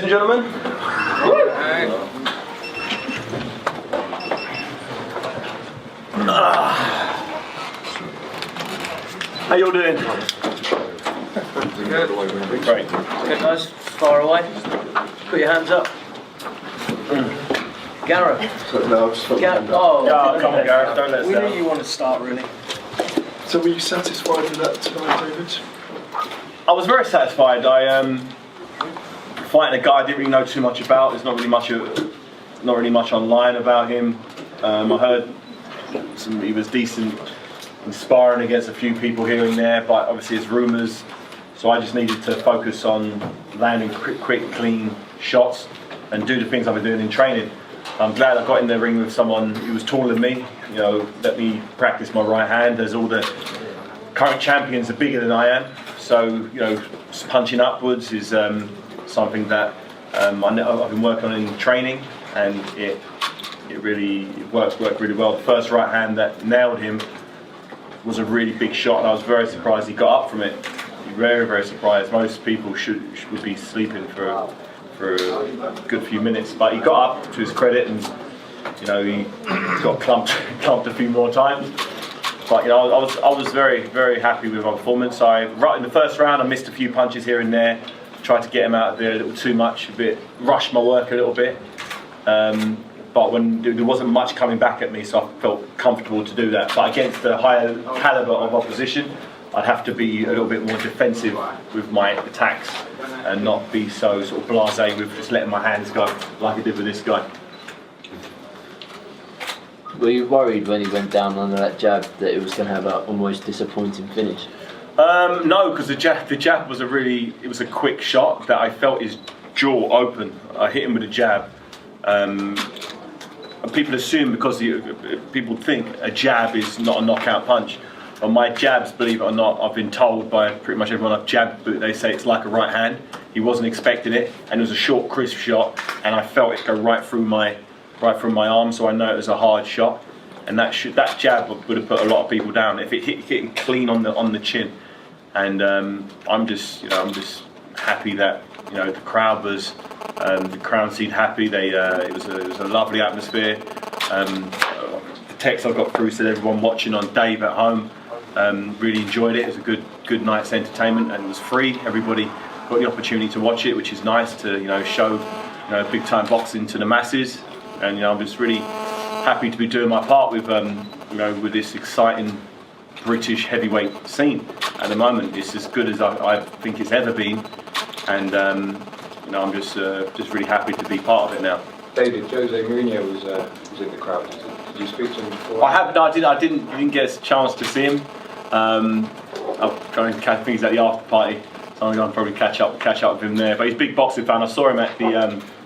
and gentlemen. How you all doing? Good. Great. Good, guys. Far away. Put your hands up. Gareth. No, just put Gareth. Oh, come on, Gareth, don't let us We down. knew you want to start, really. So were you satisfied with that tonight, David? I was very satisfied. I fighting a guy I didn't really know too much about. There's not really much online about him. I heard he was decent in sparring against a few people here and there, but obviously it's rumours. So I just needed to focus on landing quick, clean shots and do the things I've been doing in training. I'm glad I got in the ring with someone who was taller than me. You know, let me practice my right hand. As all the current champions are bigger than I am, so you know, punching upwards is something that I've been working on in training, and it really worked really well. The first right hand that nailed him was a really big shot, and I was very surprised he got up from it. Very surprised. Most people would be sleeping for a good few minutes, but he got up, to his credit, and you know, he got clumped a few more times. But you know, I was very happy with my performance. Right in the first round, I missed a few punches here and there, tried to get him out of there a little too much, rushed my work a little bit. But when there wasn't much coming back at me, so I felt comfortable to do that. But against the higher caliber of opposition, I'd have to be a little bit more defensive with my attacks and not be so sort of blasé with just letting my hands go like I did with this guy. Were you worried when he went down under that jab that it was going to have an almost disappointing finish? No, because the jab was a quick shot that I felt his jaw open. I hit him with a jab. And people assume, because people think a jab is not a knockout punch. On my jabs, believe it or not, I've been told by pretty much everyone I've jabbed, but they say it's like a right hand. He wasn't expecting it, and it was a short, crisp shot, and I felt it go right through my arm, so I know it was a hard shot. And that jab would have put a lot of people down if it hit him clean on the chin. And I'm just happy that the crowd was the Crown seemed happy. It was a lovely atmosphere. The text I got through said everyone watching on Dave at home really enjoyed it. It was a good night's entertainment, and it was free. Everybody got the opportunity to watch it, which is nice to show big time boxing to the masses. And I'm just really happy to be doing my part with with this exciting British heavyweight scene at the moment. It's as good as I think it's ever been, and I'm just really happy to be part of it now. David, Jose Mourinho was in the crowd. Did you speak to him before? I didn't get a chance to see him. I'll go and catch things at the after party, so I'm going to probably catch up with him there. But he's a big boxing fan. I saw him at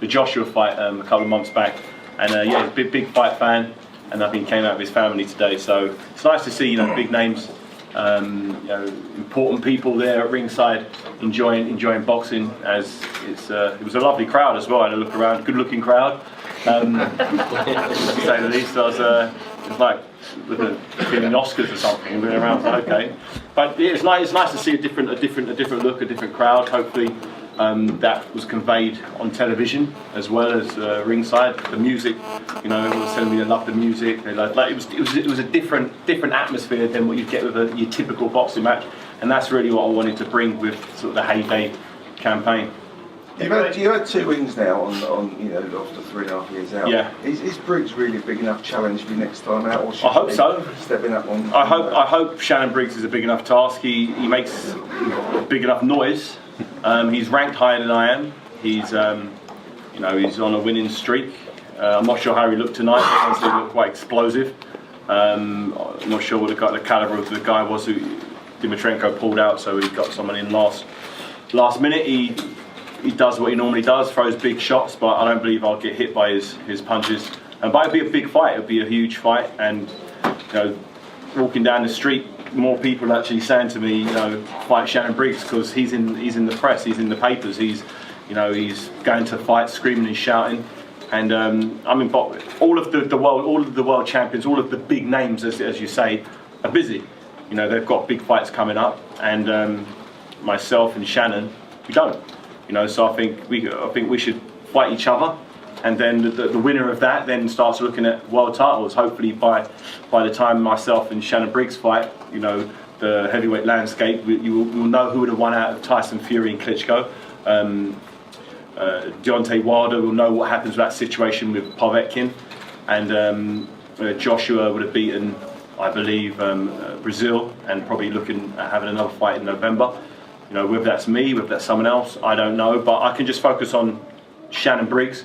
the Joshua fight a couple of months back, and he's a big fight fan. And I think he came out with his family today. So it's nice to see big names, important people there at ringside enjoying boxing. As it was a lovely crowd as well. I had a look around, good-looking crowd. To say the least, it was like feeling Oscars or something. Being around, okay. But yeah, it's nice to see a different look, a different crowd. Hopefully, that was conveyed on television as well as ringside. The music, everyone was telling me they loved the music. They it was a different atmosphere than what you get with your typical boxing match, and that's really what I wanted to bring with sort of the Haye campaign. You've had 2 wins now on after 3.5 years out. Yeah. Is Briggs really a big enough challenge for you next time out? Or I hope so. Stepping up on. I hope Shannon Briggs is a big enough task. He makes big enough noise. He's ranked higher than I am. He's he's on a winning streak. I'm not sure how he looked tonight. He looked quite explosive. I'm not sure what the caliber of the guy was who Dimitrenko pulled out, so he got someone in last minute. He does what he normally does, throws big shots, but I don't believe I'll get hit by his punches. But it'll be a big fight. It'll be a huge fight, and walking down the street, more people actually saying to me, fight Shannon Briggs, because he's in the press, he's in the papers, he's going to fight, screaming and shouting. And all of the world champions, all of the big names, as you say, are busy. They've got big fights coming up, and myself and Shannon, we don't. You know, so I think we should fight each other, and then the winner of that then starts looking at world titles. Hopefully by the time myself and Shannon Briggs fight, you know, the heavyweight landscape, we'll know who would have won out of Tyson Fury and Klitschko. Deontay Wilder will know what happens with that situation with Povetkin, and Joshua would have beaten, I believe, Brazil, and probably looking at having another fight in November. You know, whether that's me, whether that's someone else, I don't know, but I can just focus on Shannon Briggs.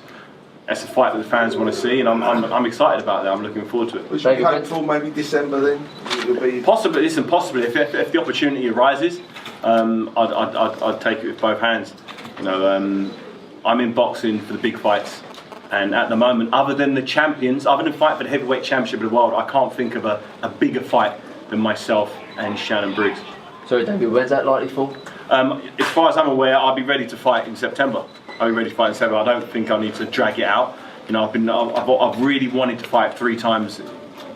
That's a fight that the fans want to see, and I'm excited about that. I'm looking forward to it. Was you hopeful maybe December then? It'll be... Possibly, listen, possibly. If the opportunity arises, I'd take it with both hands. You know, I'm in boxing for the big fights, and at the moment, other than the champions, other than fight for the heavyweight championship of the world, I can't think of a bigger fight than myself and Shannon Briggs. Sorry, David, when's that likely for? As far as I'm aware, I'll be ready to fight in September. I'll be ready to fight in September. I don't think I need to drag it out. You know, I've really wanted to fight 3 times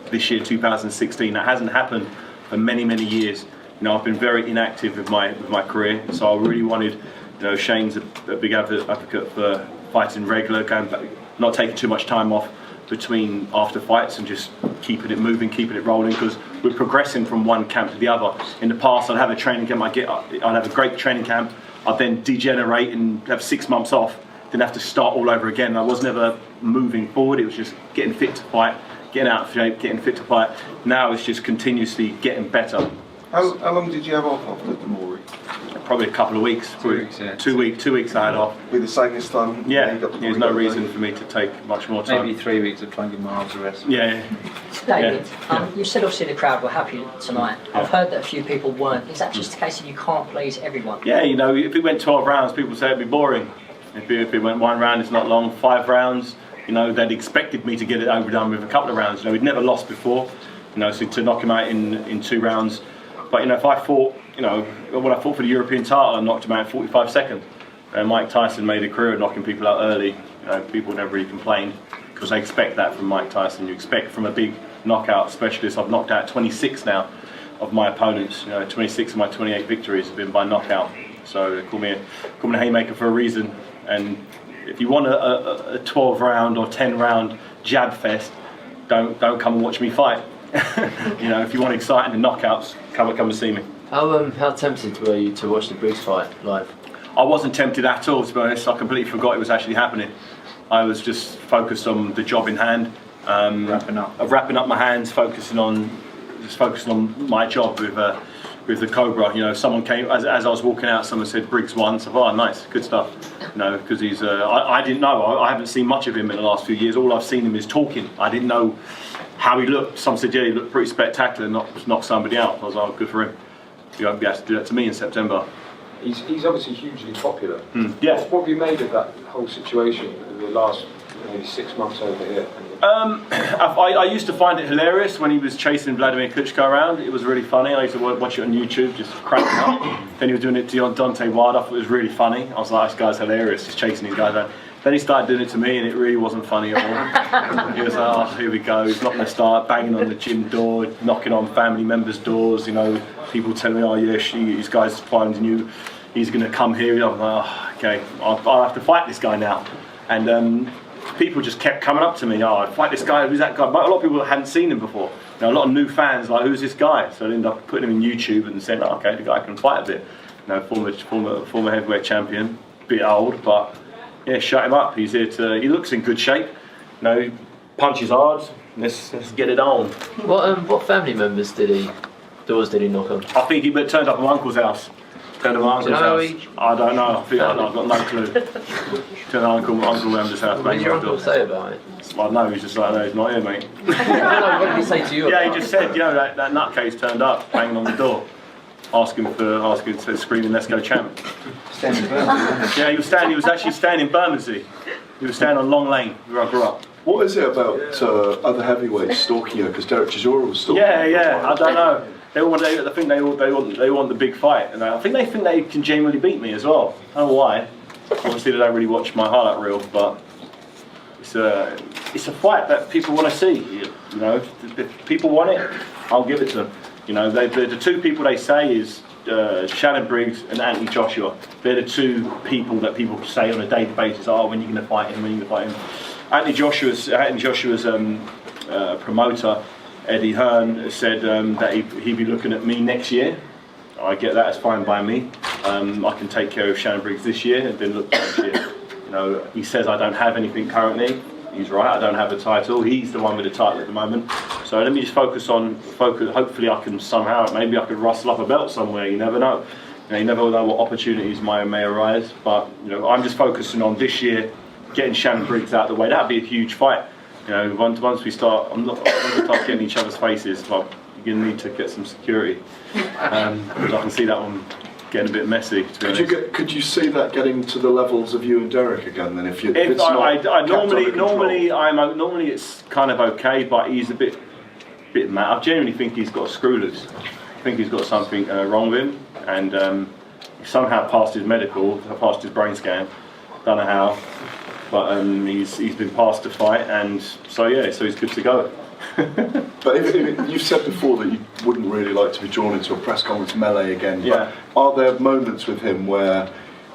this year, 2016. That hasn't happened for many, many years. You know, I've been very inactive with my career, so I really wanted. You know, Shane's a big advocate for fighting regular, going back, not taking too much time off between after fights, and just keeping it moving, keeping it rolling, because we're progressing from one camp to the other. In the past, I'd have a training camp, I'd have a great training camp, I'd then degenerate and have 6 months off, then have to start all over again. I was never moving forward, it was just getting fit to fight, getting out of shape, getting fit to fight. Now it's just continuously getting better. How long did you have off after the Maury? Probably a couple of weeks. 2 weeks, yeah. 2 weeks I had off. Be the same this time? Yeah, there's no reason for me to take much more time. Maybe 3 weeks of trying to give my arms a rest. Yeah. David, you said obviously the crowd were happy tonight. I've heard that a few people weren't. Is that just a case of you can't please everyone? Yeah, you know, if it went 12 rounds, people say it'd be boring. If it went 1 round, it's not long. 5 rounds, you know, they'd expected me to get it overdone with a couple of rounds. You know, we'd never lost before, you know, so to knock him out in 2 rounds. But, you know, if I fought, you know, when I fought for the European title, I knocked him out in 45 seconds. And Mike Tyson made a career of knocking people out early. You know, people never really complained, because they expect that from Mike Tyson. You expect from a big knockout specialist. I've knocked out 26 now of my opponents. You know, 26 of my 28 victories have been by knockout. So they call me a haymaker for a reason. And if you want a 12 round or 10 round jab fest, don't come and watch me fight. You know, if you want exciting and knockouts, come and see me. How tempted were you to watch the Briggs fight live? I wasn't tempted at all, to be honest. I completely forgot it was actually happening. I was just focused on the job in hand, wrapping up my hands, focusing on my job with the Cobra. You know, someone came as I was walking out. Someone said Briggs won. So, oh, nice, good stuff. You know, because he's I didn't know. I haven't seen much of him in the last few years. All I've seen him is talking. I didn't know how he looked. Some said, yeah, he looked pretty spectacular, knocked somebody out. I was like, oh, good for him. You won't be able to do that to me in September. He's obviously hugely popular. Yeah. What have you made of that whole situation in the last maybe 6 months over here? I used to find it hilarious when he was chasing Vladimir Klitschko around. It was really funny. I used to watch it on YouTube, just cracking up. Then he was doing it to Deontay Wilder. I thought it was really funny. I was like, this guy's hilarious, just chasing these guys around. Then he started doing it to me, and it really wasn't funny at all. He was like, oh, here we go. He's not going to start banging on the gym door, knocking on family members' doors. You know, people telling me, oh yeah, this guy's finding you. He's going to come here. I'm like, oh, okay, I'll have to fight this guy now. And people just kept coming up to me. Oh, I'd fight this guy. Who's that guy? But a lot of people hadn't seen him before. You know, a lot of new fans like, who's this guy? So I ended up putting him in YouTube and saying, oh, okay, the guy can fight a bit. You know, former heavyweight champion, bit old, but. Yeah, shut him up. He's here to. He looks in good shape. You know, he punches hard. Let's get it on. What family members did he knock on? I think he turned up at my uncle's house. I don't know. I don't know. I've got no clue. Turned up at Uncle Wembley's house. What did your uncle say about it? Well, no, he's just like, no, he's not here, mate. What did he say to you? Yeah, he just said, you know, that nutcase turned up, banging on the door, asking, screaming, "Let's go, champ." Yeah, he was actually staying in Bermondsey. He was staying on Long Lane, where I grew up. What is it about other heavyweights stalking you? Because Derek Chisora was stalking you. Yeah, I don't know. I think they want the big fight, and I think they can genuinely beat me as well. I don't know why. Obviously, they don't really watch my highlight reel, but it's a fight that people want to see. You know, if people want it, I'll give it to them. You know, the 2 people they say is Shannon Briggs and Anthony Joshua. They're the two people that people say on a daily basis, oh, when are you going to fight him, when are you going to fight him? Anthony Joshua's promoter, Eddie Hearn, said that he'd be looking at me next year. I get that, it's fine by me. I can take care of Shannon Briggs this year and then look next year. You know, he says I don't have anything currently. He's right, I don't have a title. He's the one with the title at the moment. So let me just focus. Hopefully I can somehow, maybe I could rustle up a belt somewhere, you never know. You never know what opportunities may arise. But you know, I'm just focusing on this year, getting Shannon Briggs out of the way. That'd be a huge fight. You know, once we start, once we start getting each other's faces, like, you're going to need to get some security. Because I can see that one getting a bit messy, to be honest. Could you see that getting to the levels of you and Derek again then? If it's normally it's kind of okay, but he's a bit mad. I genuinely think he's got a screw loose. I think he's got something wrong with him, and he somehow passed his medical, passed his brain scan. Don't know how, but he's been passed the fight, and so he's good to go. But if you've said before that you wouldn't really like to be drawn into a press conference melee again. Yeah. But are there moments with him where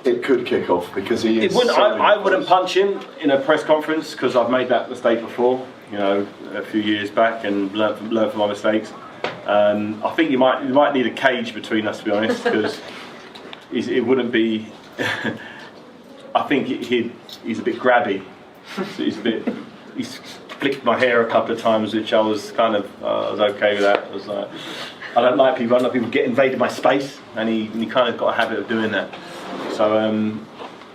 it could kick off because he is? I wouldn't punch him in a press conference because I've made that mistake before. You know, a few years back, and learned from my mistakes. I think you might need a cage between us, to be honest, because it wouldn't be. I think he's a bit grabby. So he's flicked my hair a couple of times, which I was kind of I was okay with that. I was like, I don't like people get invaded my space, and he kind of got a habit of doing that. So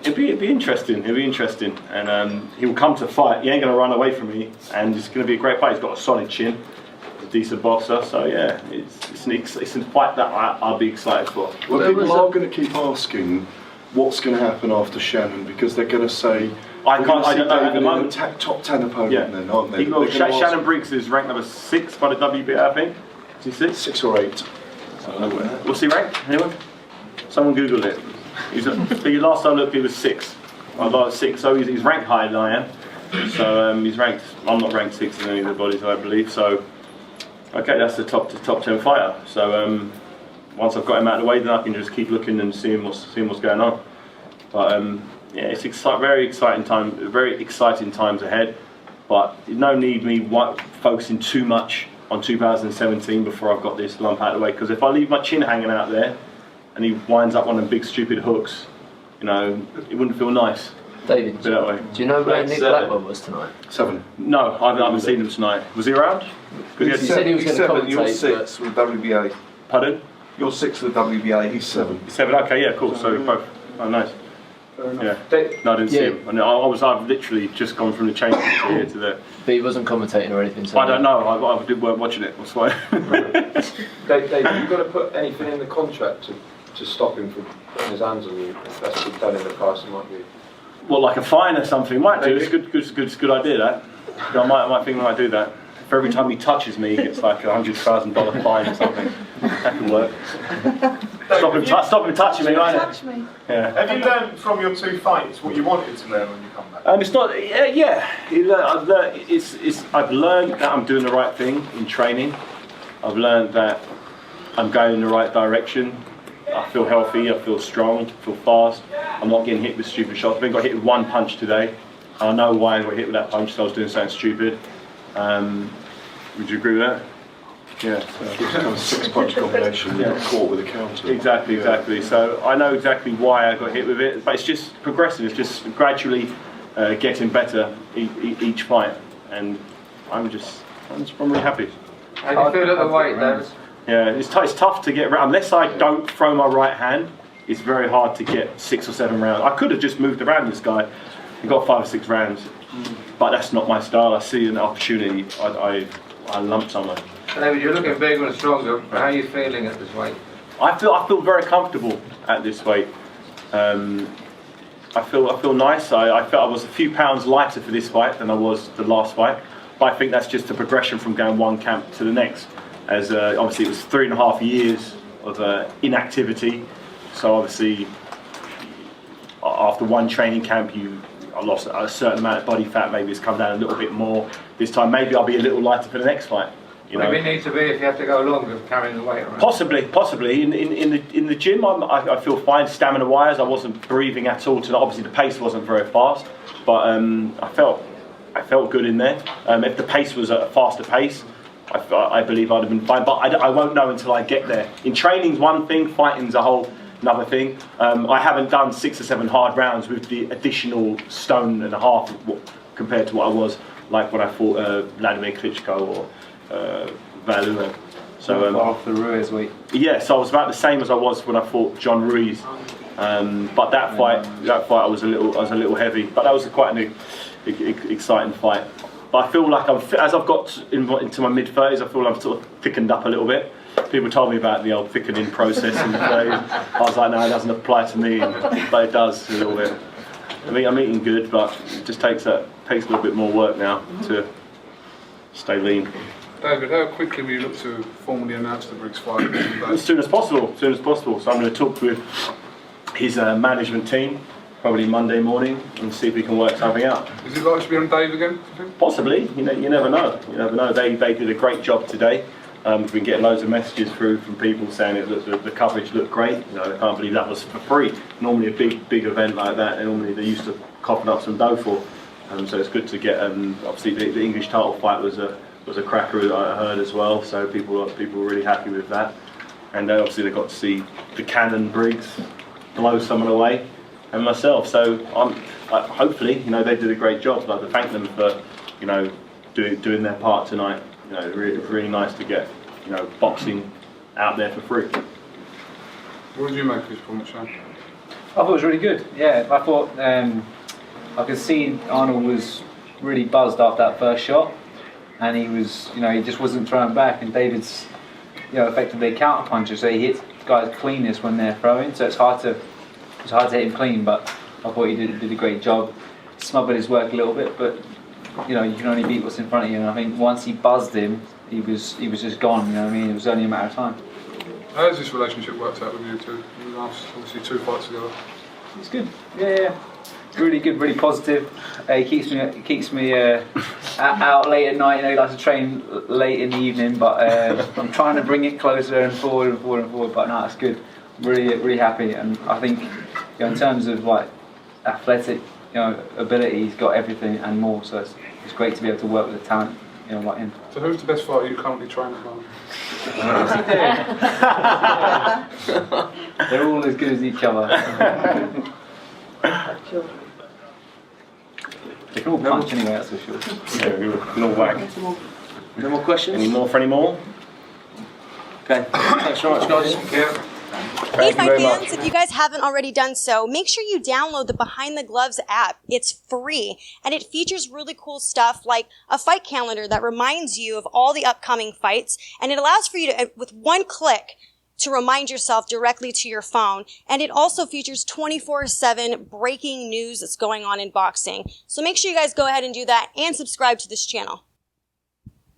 it'd be interesting. It'll be interesting, and he will come to fight. He ain't going to run away from me, and it's going to be a great fight. He's got a solid chin, a decent boxer. So yeah, it's a fight that I'll be excited for. Well, people are going to keep asking what's going to happen after Shannon, because they're going to say, I don't know at the moment. Top 10 opponent, then, aren't they? Shannon Briggs is ranked number 6 by the WBA, I think. Is he 6? 6 or 8. What's he ranked? Anyone? Someone Googled it. Last time I looked, he was 6. About 6, so he's ranked higher than I am. So he's ranked. I'm not ranked 6 in any of the bodies, I believe. So okay, that's the top 10 fighter. So once I've got him out of the way, then I can just keep looking and seeing what's going on. But yeah, it's very exciting times ahead. But no need me focusing too much on 2017 before I've got this lump out of the way. Because if I leave my chin hanging out there, and he winds up on them big stupid hooks, you know, it wouldn't feel nice. David, that way. Do you know where Nick Blackwell was tonight? 7. No, I haven't seen him tonight. Was he around? He said he was going to commentate. You're 6 with WBA. Pardon? You're 6 with WBA. He's 7. 7. Okay, yeah, cool. So both. Oh, nice. Yeah. No, I didn't see him. I've literally just gone from the change room to here to there. But he wasn't commentating or anything. So I don't know. I weren't watching it. That's why. Dave, you've got to put anything in the contract to stop him from putting his hands on you. If that's been done in the past, it might be. Well, like a fine or something. Might do. It's a good idea. That. I might think I might do that. For every time he touches me, he gets like $100,000 fine or something. That could work. Stop him touching me, right? Touch me. Yeah. Have you learned from your 2 fights what you wanted to learn when you come back? It's not. Yeah. I've learned that I'm doing the right thing in training. I've learned that I'm going in the right direction. I feel healthy. I feel strong. I feel fast. I'm not getting hit with stupid shots. I've been got hit with one punch today. I know why I got hit with that punch. So I was doing something stupid. Would you agree with that? Yeah. It's kind of a 6-punch combination. You got caught with a counter. Exactly. So I know exactly why I got hit with it, but it's just progressing. It's just gradually getting better each fight, and I'm really happy. How do you feel at the weight, David? Yeah, it's tough to get around. Unless I don't throw my right hand, it's very hard to get 6 or 7 rounds. I could have just moved around this guy and got 5 or 6 rounds, but that's not my style. I see an opportunity, I lump someone. David, you're looking bigger and stronger. How are you feeling at this weight? I feel very comfortable at this weight. I feel nice. I felt I was a few pounds lighter for this fight than I was the last fight, but I think that's just a progression from going one camp to the next. As obviously it was 3.5 years of inactivity, so obviously after one training camp I lost a certain amount of body fat. Maybe it's come down a little bit more this time. Maybe I'll be a little lighter for the next fight. You know, Maybe it needs to be if you have to go longer carrying the weight around. Possibly. In the gym, I feel fine. Stamina wise, I wasn't breathing at all tonight. Obviously, the pace wasn't very fast, but I felt good in there. If the pace was at a faster pace, I believe I'd have been fine. But I won't know until I get there. In training's one thing, fighting's a whole another thing. I haven't done 6 or 7 hard rounds with the additional 1.5 stone compared to what I was like when I fought Vladimir Klitschko or Valuer. So off the Ruiz week. Yeah, so I was about the same as I was when I fought John Ruiz. But that fight I was a little heavy. But that was quite an exciting fight. But I feel like as I've got into my mid-30s, I feel I'm sort of thickened up a little bit. People told me about the old thickening process in the 30s. I was like, no, it doesn't apply to me, but it does a little bit. I mean, I'm eating good, but it just takes a little bit more work now to stay lean. David, how quickly will you look to formally announce the Briggs fight? As soon as possible. So I'm going to talk with his management team probably Monday morning and see if we can work something out. Is it likely to be on Dave again? Possibly. You never know. You never know. They did a great job today. We've been getting loads of messages through from people saying that the coverage looked great. You know, I can't believe that was for free. Normally a big event like that, normally they used to cough up some dough for. So it's good to get. Obviously, the English title fight was a cracker, I heard as well. So people were really happy with that. And obviously they got to see the Cannon Briggs blow someone away, and myself. So hopefully, they did a great job. So I'd like to thank them for, doing their part tonight. Really nice to get, boxing out there for free. What did you make of his performance, Shane? I thought it was really good. Yeah, I thought I could see Arnold was really buzzed after that first shot, and he was, he just wasn't throwing back. And David's, effectively a counter puncher, so he hits guys cleanest when they're throwing. So it's hard to hit him clean. But I thought he did a great job. Smothered his work a little bit, but you can only beat what's in front of you. And I think once he buzzed him, he was just gone. It was only a matter of time. How has this relationship worked out with you two? You last obviously 2 fights together. It's good. Yeah. Really good, really positive. He keeps me out late at night. He likes to train late in the evening, but I'm trying to bring it closer and forward. But no, it's good. I'm really happy, and I think in terms of like athletic, ability, he's got everything and more. So it's great to be able to work with a talent, like him. So who's the best fighter you currently train at the moment? They're all as good as each other. They can all punch anyway, that's for sure. Yeah, no whack. No more questions? Any more for any more? Okay. Thanks very much, guys. Yeah. Hey, my fans, if you guys haven't already done so, make sure you download the Behind the Gloves app. It's free, and it features really cool stuff like a fight calendar that reminds you of all the upcoming fights, and it allows for you to, with one click, to remind yourself directly to your phone. And it also features 24/7 breaking news that's going on in boxing. So make sure you guys go ahead and do that and subscribe to this channel.